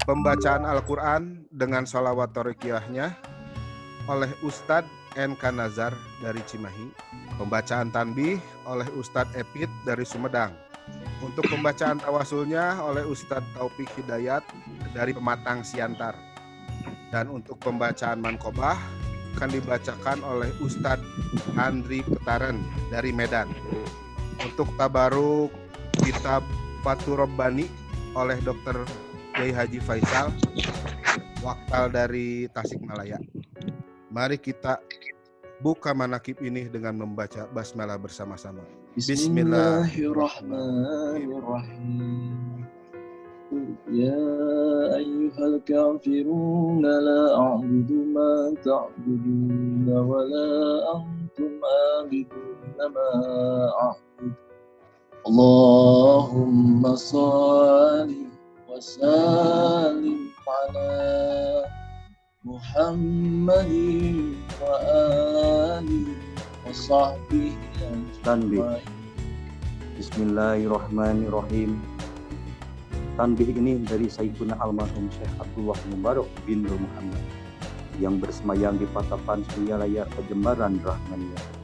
Pembacaan Al-Quran dengan sholawat torikiyahnya oleh Ustadz N.K. Nazar dari Cimahi. Pembacaan tanbih oleh Ustadz Epit dari Sumedang. Untuk pembacaan tawasulnya oleh Ustadz Taufik Hidayat dari Pematang Siantar. Dan untuk pembacaan manqobah akan dibacakan oleh Ustadz Andri Petaren dari Medan. Untuk tabaruk kitab Fathur Rabbani oleh Dr. Kiai Haji Faisal, waktal dari Tasikmalaya. Mari kita buka manakib ini dengan membaca basmalah bersama-sama. Bismillahirrahmanirrahim. Ya ayyuhal kafirun la a'budu ma ta'budun wa la antum a'budun ma a'budu. Allahumma shalli wa sallim ala Muhammadin wa alihi wa sahbihi ajma'in. Bismillahirrahmanirrahim. Tanbih ini dari Sayyiduna almarhum Syekh Abdullah Mubarak bin Nur Muhammad yang bersemayam di patapan surya layar Pejembaran Rahmaniyah.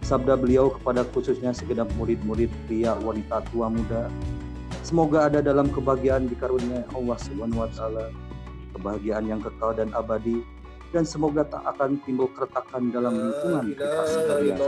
Sabda beliau kepada khususnya segenap murid-murid pria, wanita, tua, muda. Semoga ada dalam kebahagiaan dikaruniai Allah Subhanahu wa taala, kebahagiaan yang kekal dan abadi, dan semoga tak akan timbul keretakan dalam lingkungan kita sekalian.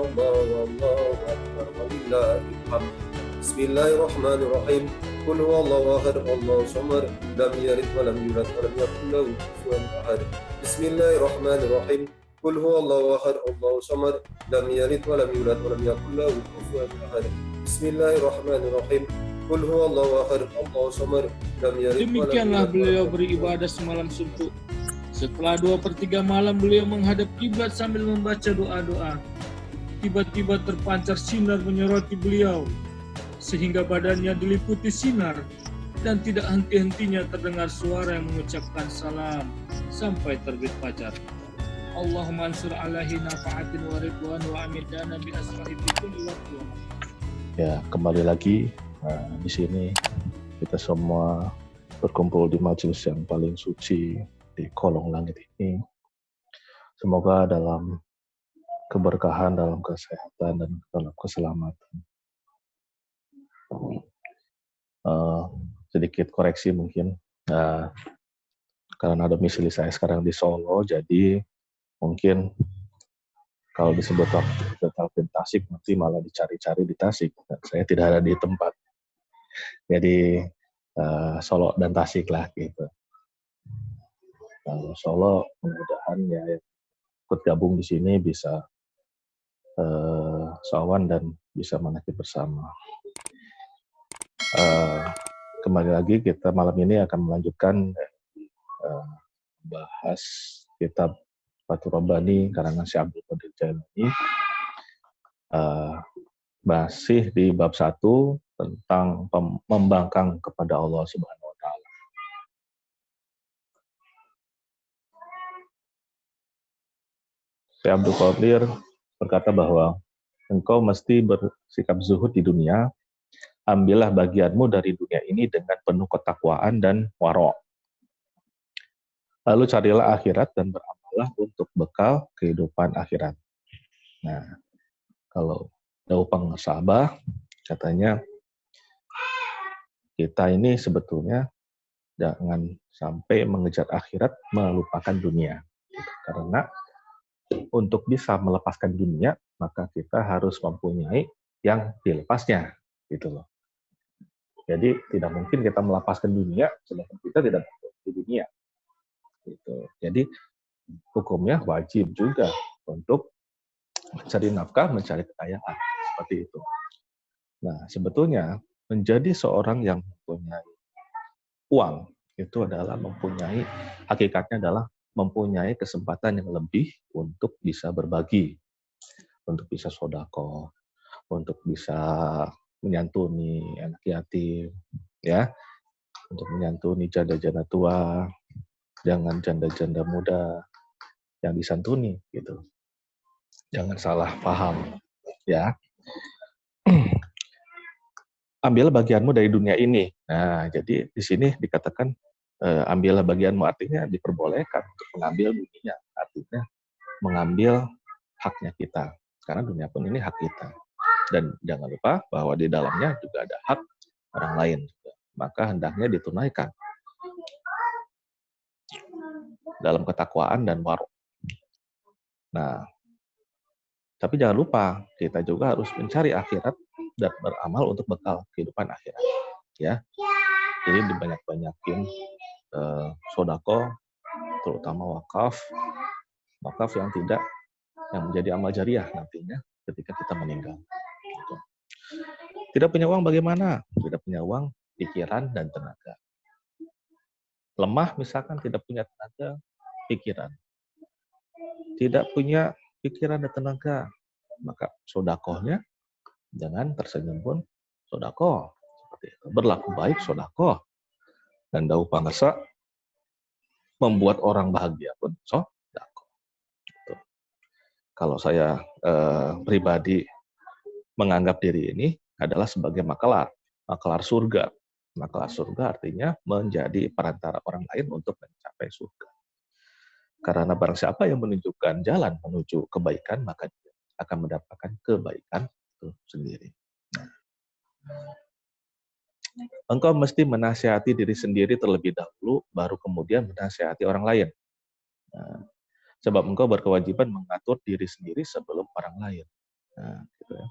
Bismillahirrahmanirrahim. Qul huwallahu ahad, Allahu samad, lam yalid wa lam yulad wa lam yakul lahu kufuwan ahad. Bismillahirrahmanirrahim. Qul huwallahu ahad, Allahu samad, lam yalid wa lam yulad wa lam yakul lahu kufuwan ahad. Bismillahirrahmanirrahim. Qul huwallahu ahad, Allahu samad, lam yalid. Demikianlah beliau beribadah semalam suntuk. Setelah 2/3 malam beliau menghadap kiblat sambil membaca doa-doa. Tiba-tiba terpancar sinar menyoroti beliau, sehingga badannya diliputi sinar dan tidak henti-hentinya terdengar suara yang mengucapkan salam sampai terbit fajar. Allahumma ansur alaihi nafa'atin wa ridwan wa amidana bi asma'i fi kulli waqti. Ya, kembali lagi di sini kita semua berkumpul di majelis yang paling suci di kolong langit ini. Semoga dalam keberkahan, dalam kesehatan, dan dalam keselamatan. Sedikit koreksi mungkin, karena domisili saya sekarang di Solo, jadi mungkin kalau disebut Talpin Tasik nanti malah dicari-cari di Tasik, dan saya tidak ada di tempat. Jadi Solo dan Tasik lah gitu. Kalau Solo mudah-mudahan ya ikut gabung di sini bisa sowan dan bisa manakib bersama. Kembali lagi kita malam ini akan melanjutkan bahas kitab Fathur Rabbani karangan Syekh Abdul Qadir Jailani. Masih di bab 1 tentang membangkang kepada Allah Subhanahu wa taala. Syekh Abdul Qadir berkata bahwa engkau mesti bersikap zuhud di dunia. Ambillah bagianmu dari dunia ini dengan penuh ketakwaan dan waro'. Lalu carilah akhirat dan beramallah untuk bekal kehidupan akhirat. Nah, kalau Daupang Sabah katanya kita ini sebetulnya jangan sampai mengejar akhirat melupakan dunia. Karena untuk bisa melepaskan dunia, maka kita harus mempunyai yang dilepasnya, gitu loh. Jadi tidak mungkin kita melepaskan dunia sedangkan kita tidak mempunyai dunia. Gitu. Jadi hukumnya wajib juga untuk mencari nafkah, mencari kekayaan, seperti itu. Nah, sebetulnya menjadi seorang yang mempunyai uang itu adalah hakikatnya adalah mempunyai kesempatan yang lebih untuk bisa berbagi, untuk bisa sodako, untuk bisa menyantuni anak yatim, ya, untuk menyantuni janda-janda tua, jangan janda-janda muda yang disantuni, gitu. Jangan salah paham, ya. ambil bagianmu dari dunia ini. Nah, jadi di sini dikatakan ambil bagianmu, artinya diperbolehkan untuk mengambil dunia, artinya mengambil haknya kita. Karena dunia pun ini hak kita. Dan jangan lupa bahwa di dalamnya juga ada hak orang lain juga. Maka hendaknya ditunaikan dalam ketakwaan dan warok. Nah, tapi jangan lupa kita juga harus mencari akhirat dan beramal untuk bekal kehidupan akhirat. Ya, jadi dibanyak-banyakin sodako, terutama wakaf yang menjadi amal jariah nantinya ketika kita meninggal. Gitu. Tidak punya uang bagaimana? Tidak punya uang, pikiran dan tenaga. Lemah misalkan tidak punya tenaga, pikiran. Tidak punya pikiran dan tenaga, maka sodakohnya jangan tersenyum pun sodakoh. Seperti itu. Berlaku baik sodakoh. Dan dau pangasa membuat orang bahagia pun sodakoh. Gitu. Kalau saya pribadi menganggap diri ini adalah sebagai maklar surga. Maklar surga artinya menjadi perantara orang lain untuk mencapai surga. Karena barang siapa yang menunjukkan jalan menuju kebaikan, maka dia akan mendapatkan kebaikan itu sendiri. Nah, engkau mesti menasihati diri sendiri terlebih dahulu, baru kemudian menasihati orang lain. Nah, sebab engkau berkewajiban mengatur diri sendiri sebelum orang lain. Nah, gitu ya.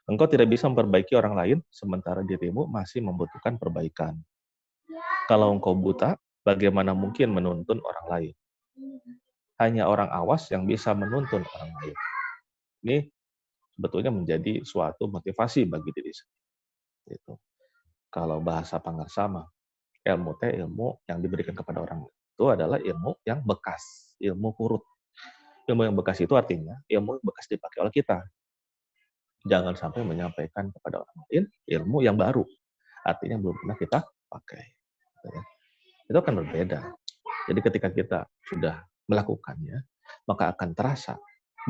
Engkau tidak bisa memperbaiki orang lain, sementara dirimu masih membutuhkan perbaikan. Kalau engkau buta, bagaimana mungkin menuntun orang lain? Hanya orang awas yang bisa menuntun orang lain. Ini sebetulnya menjadi suatu motivasi bagi diri sendiri. Gitu. Kalau bahasa Pangarsama, ilmu yang diberikan kepada orang itu adalah ilmu yang bekas, ilmu kurut. Ilmu yang bekas itu artinya ilmu yang bekas dipakai oleh kita. Jangan sampai menyampaikan kepada orang lain ilmu yang baru, artinya belum pernah kita pakai. Itu akan berbeda. Jadi ketika kita sudah melakukannya, maka akan terasa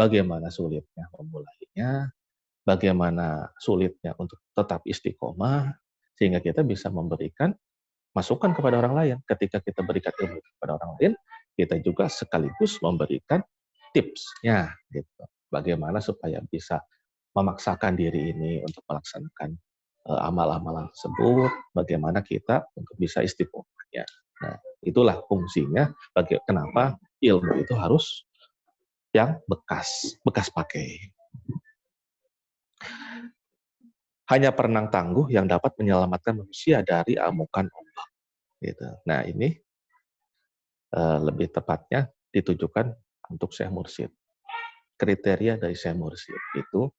bagaimana sulitnya memulainya, bagaimana sulitnya untuk tetap istiqomah, sehingga kita bisa memberikan masukan kepada orang lain. Ketika kita berikan ilmu kepada orang lain, kita juga sekaligus memberikan tipsnya, gitu. Bagaimana supaya bisa memaksakan diri ini untuk melaksanakan amal-amalan tersebut, bagaimana kita untuk bisa istiqomahnya. Nah, itulah fungsinya kenapa ilmu itu harus yang bekas pakai. Hanya perenang tangguh yang dapat menyelamatkan manusia dari amukan ombak. Gitu. Nah, ini lebih tepatnya ditujukan untuk Syekh Mursyid. Kriteria dari Syekh Mursyid itu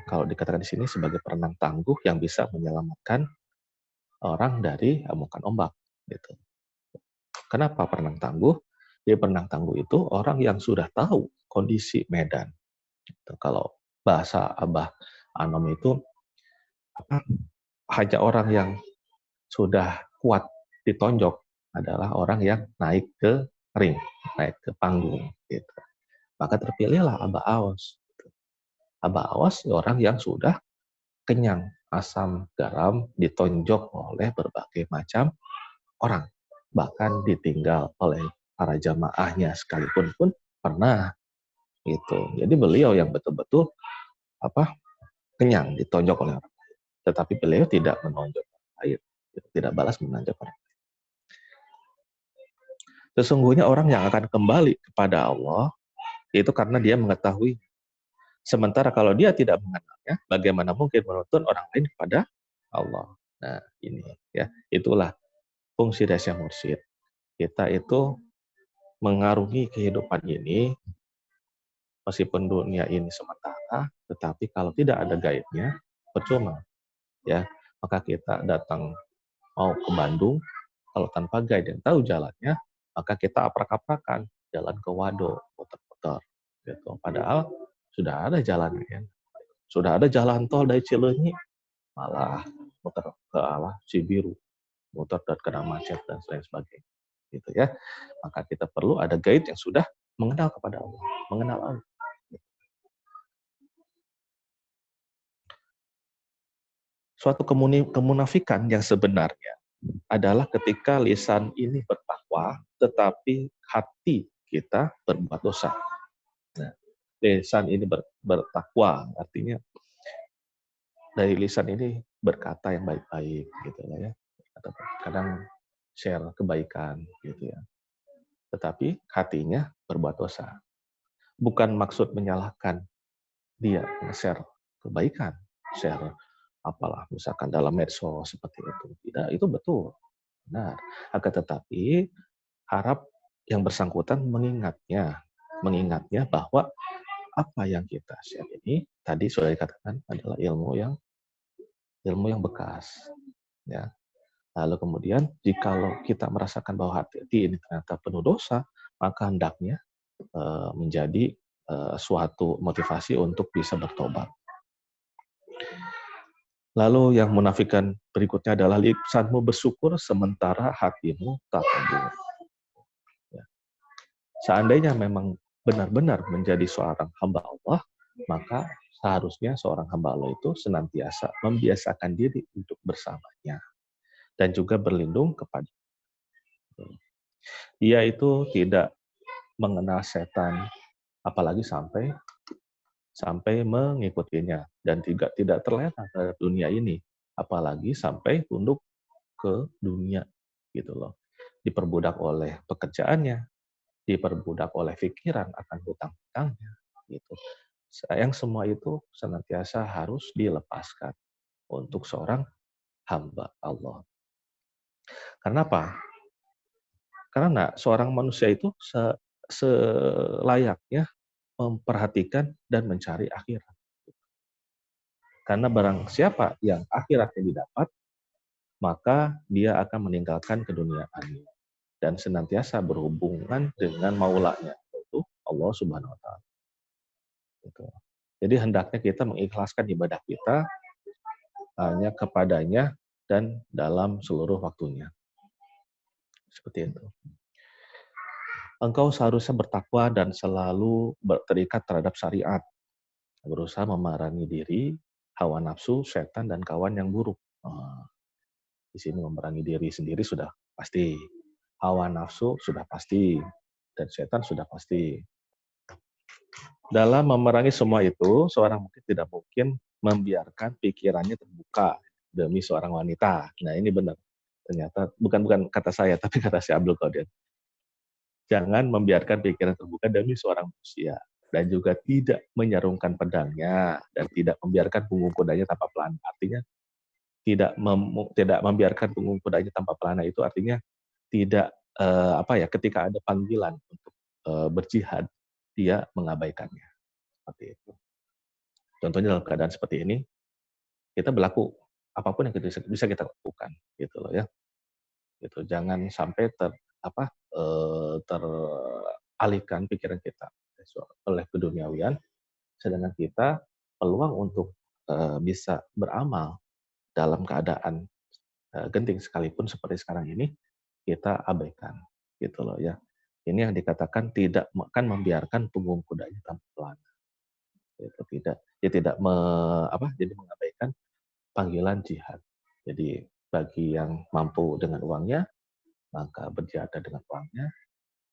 kalau dikatakan di sini sebagai perenang tangguh yang bisa menyelamatkan orang dari amukan ombak. Gitu. Kenapa perenang tangguh? Jadi perenang tangguh itu orang yang sudah tahu kondisi medan. Gitu. Kalau bahasa Abah Anom itu hanya orang yang sudah kuat ditonjok adalah orang yang naik ke ring, naik ke panggung. Gitu. Maka terpilihlah Abah Aos. Abah Aos orang yang sudah kenyang asam garam, ditonjok oleh berbagai macam orang. Bahkan ditinggal oleh para jamaahnya sekalipun pun pernah. Gitu. Jadi beliau yang betul-betul kenyang, ditonjok oleh orang lain. Tetapi beliau tidak menonjok orang lain. Tidak balas menonjok orang lain. Sesungguhnya orang yang akan kembali kepada Allah itu karena dia mengetahui. Sementara kalau dia tidak mengenalnya, bagaimana mungkin menuntun orang lain kepada Allah? Nah, ini ya, itulah fungsi dari Syekh Mursyid. Kita itu mengarungi kehidupan ini, meskipun dunia ini sementara, tetapi kalau tidak ada guide-nya, percuma. Ya, maka kita datang mau ke Bandung, kalau tanpa guide yang tahu jalannya, maka kita aprak-aprakan jalan ke Wado, putar-putar. Gitu. Padahal sudah ada jalannya, ya. Sudah ada jalan tol dari Cileunyi, malah muter ke arah Cibiru, muter dan kena macet dan lain sebagainya. Gitu ya. Maka kita perlu ada guide yang sudah mengenal kepada Allah, mengenal Allah. suatu kemunafikan yang sebenarnya adalah ketika lisan ini bertakwa, tetapi hati kita berbuat dosa. Nah, lisan ini bertakwa, artinya dari lisan ini berkata yang baik-baik, gitu lah ya. Atau kadang share kebaikan, gitu ya. Tetapi hatinya berbuat dosa. Bukan maksud menyalahkan dia nge-share kebaikan, share apalah misalkan dalam medsos seperti itu. Tidak, itu betul. Benar. Akan tetapi harap yang bersangkutan mengingatnya bahwa apa yang kita share ini tadi sudah dikatakan adalah ilmu yang bekas, ya. Lalu kemudian jikalau kita merasakan bahwa hati ini ternyata penuh dosa, maka hendaknya menjadi suatu motivasi untuk bisa bertobat. Lalu yang munafikan berikutnya adalah lisanmu bersyukur sementara hatimu tak kabur. Ya. Seandainya memang benar-benar menjadi seorang hamba Allah, maka seharusnya seorang hamba Allah itu senantiasa membiasakan diri untuk bersamanya dan juga berlindung kepada dia. Itu tidak mengenal setan, apalagi sampai mengikutinya, dan tidak terlena terhadap dunia ini, apalagi sampai tunduk ke dunia, gitu loh. Diperbudak oleh pekerjaannya, diperbudak oleh pikiran akan hutang-hutangnya, gitu. Sayang semua itu senantiasa harus dilepaskan untuk seorang hamba Allah. Karena apa? Karena seorang manusia itu selayaknya memperhatikan dan mencari akhirat. Karena barang siapa yang akhiratnya didapat, maka dia akan meninggalkan keduniaan dan senantiasa berhubungan dengan maulanya, yaitu Allah Subhanahu wa Ta'ala. Jadi hendaknya kita mengikhlaskan ibadah kita hanya kepadanya dan dalam seluruh waktunya. Seperti itu. Engkau seharusnya bertakwa dan selalu terikat terhadap syariat, berusaha memerangi diri, hawa nafsu, setan, dan kawan yang buruk. Di sini memerangi diri sendiri sudah pasti, hawa nafsu sudah pasti, dan setan sudah pasti. Dalam memerangi semua itu, seorang mukmin tidak mungkin membiarkan pikirannya terbuka demi seorang wanita. Nah, ini benar. Ternyata bukan kata saya, tapi kata si Abdul Qadir. Jangan membiarkan pikiran terbuka demi seorang manusia, dan juga tidak menyarungkan pedangnya dan tidak membiarkan punggung kudanya tanpa pelana. Artinya tidak membiarkan punggung kudanya tanpa pelana itu artinya tidak ketika ada panggilan untuk berjihad, dia mengabaikannya. Seperti itu. Contohnya dalam keadaan seperti ini, kita berlaku apapun yang bisa kita lakukan, gitu loh ya. Gitu. Jangan sampai teralihkan pikiran kita oleh keduniawian, sedangkan kita peluang untuk bisa beramal dalam keadaan genting sekalipun seperti sekarang ini kita abaikan, gitu loh ya. Ini yang dikatakan tidak akan membiarkan punggung kudanya tanpa pelana. Itu tidak jadi mengabaikan panggilan jihad. Jadi bagi yang mampu dengan uangnya, maka berjihad dengan uangnya,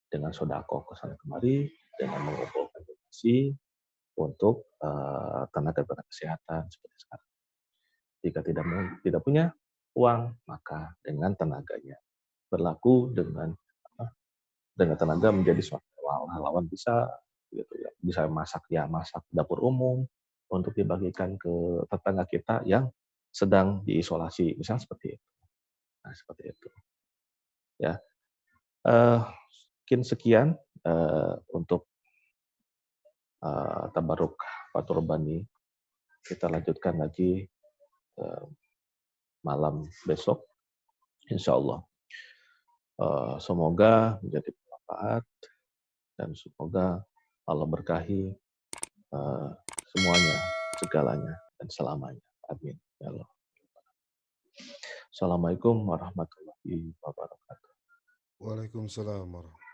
dengan sedekah ke sana kemari, dengan mengumpulkan donasi untuk tenaga kesehatan seperti sekarang. Jika tidak punya uang, maka dengan tenaganya. Berlaku dengan tenaga menjadi suatu lawan bisa, gitu ya. Bisa masak dapur umum untuk dibagikan ke tetangga kita yang sedang diisolasi, misalnya seperti itu. Nah, seperti itu. Ya, mungkin sekian untuk tabaruk Fathur Rabbani. Kita lanjutkan lagi malam besok, insya Allah. Semoga menjadi bermanfaat dan semoga Allah berkahi semuanya, segalanya, dan selamanya. Amin. Ya Allah. Assalamualaikum warahmatullahi wabarakatuh. Waalaikumsalam warahmatullahi wabarakatuh.